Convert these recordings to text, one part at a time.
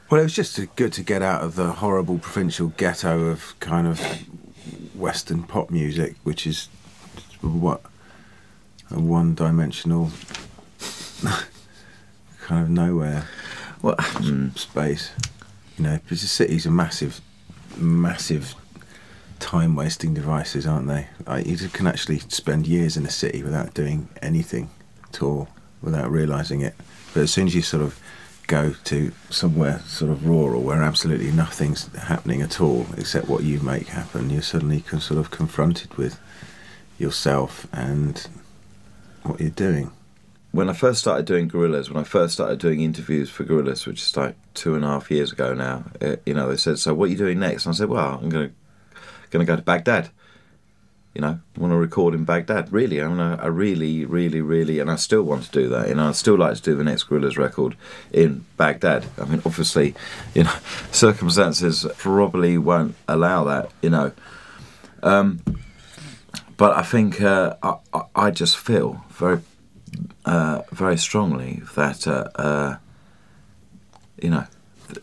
Well, it was just good to get out of the horrible provincial ghetto of kind of Western pop music, which is what a one-dimensional kind of nowhere space. You know, because the cities are massive time-wasting devices, aren't they? You can actually spend years in a city without doing anything at all, without realising it. But as soon as you sort of go to somewhere sort of rural where absolutely nothing's happening at all except what you make happen, you're suddenly sort of confronted with yourself and what you're doing. When I first started doing Gorillaz, when I first started doing interviews for Gorillaz, which is like 2.5 years ago now, you know, they said, "So what are you doing next?" And I said, "Well, I'm going to go to Baghdad. You know, I want to record in Baghdad. Really, I really, and I still want to do that. You know, I'd still like to do the next Gorillaz record in Baghdad. I mean, obviously, you know, circumstances probably won't allow that. You know, but I think I just feel very strongly that you know,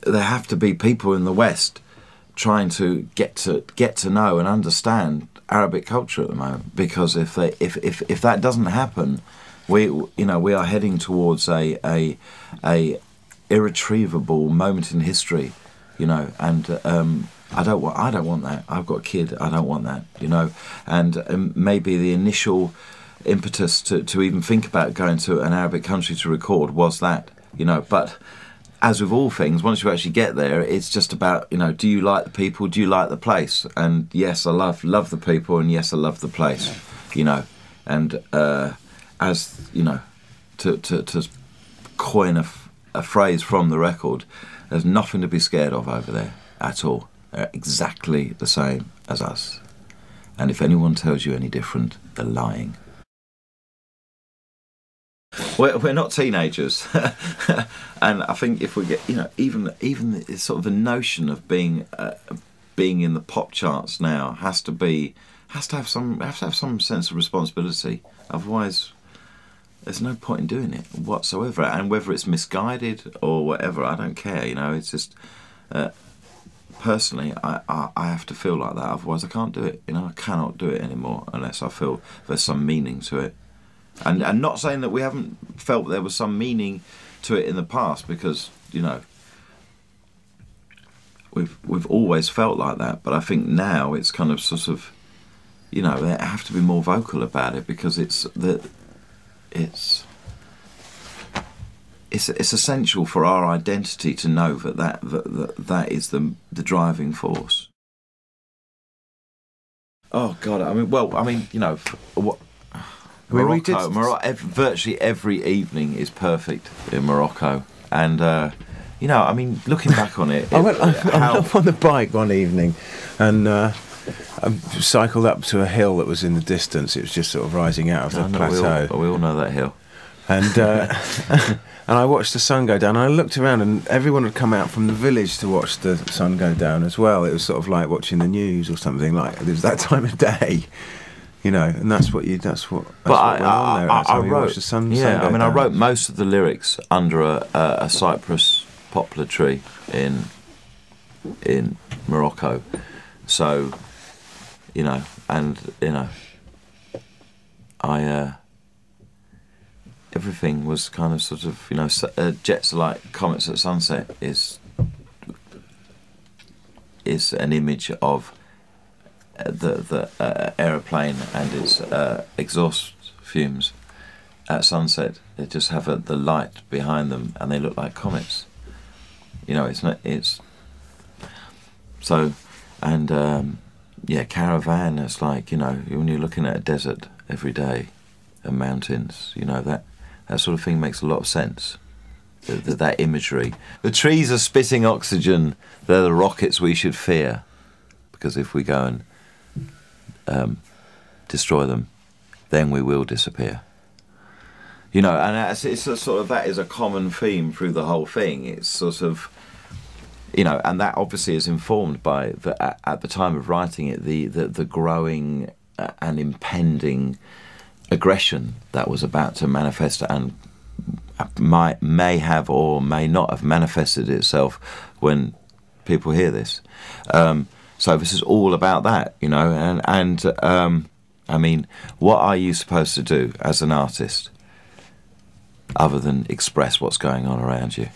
there have to be people in the West trying to get to know and understand Arabic culture at the moment, because if that doesn't happen, we are heading towards a irretrievable moment in history, you know, and I don't want that. I've got a kid. I don't want that, you know, and maybe the initial impetus to even think about going to an Arabic country to record was that, you know, but as with all things, once you actually get there, it's just about, you know, do you like the people, do you like the place? And yes, I love the people, and yes, I love the place, you know, and as, you know, to coin a phrase from the record, there's nothing to be scared of over there at all. They're exactly the same as us, and if anyone tells you any different, they're lying. We're not teenagers, and I think if we get, you know, even sort of the notion of being in the pop charts now has to have some sense of responsibility. Otherwise, there's no point in doing it whatsoever. And whether it's misguided or whatever, I don't care. You know, it's just personally, I have to feel like that. Otherwise, I can't do it. You know, I cannot do it anymore unless I feel there's some meaning to it. And not saying that we haven't felt there was some meaning to it in the past, because, you know, we've always felt like that. But I think now it's kind of sort of, you know, they have to be more vocal about it, because it's essential for our identity to know that is the driving force. Oh God, you know, what. Morocco, virtually every evening is perfect in Morocco, and you know, I mean, looking back on it, I went up on the bike one evening, and I cycled up to a hill that was in the distance. It was just sort of rising out of the plateau. We all know that hill, and and I watched the sun go down. And I looked around, and everyone had come out from the village to watch the sun go down as well. It was sort of like watching the news or something. Like it was that time of day. You know, and that's what went on there. I wrote most of the lyrics under a cypress poplar tree in Morocco. So, you know, and you know, everything was kind of sort of, you know, jets are like comets at sunset is an image of the aeroplane and its exhaust fumes at sunset. They just have the light behind them, and they look like comets. You know, it's so, and Caravan. It's like, you know, when you're looking at a desert every day and mountains, you know, that sort of thing makes a lot of sense. That imagery. The trees are spitting oxygen. They're the rockets we should fear, because if we go and destroy them, then we will disappear. You know, and it's sort of, that is a common theme through the whole thing. It's sort of, you know, and that obviously is informed by at the time of writing it, the growing and impending aggression that was about to manifest and may have or may not have manifested itself when people hear this. So this is all about that, you know. And I mean, what are you supposed to do as an artist other than express what's going on around you?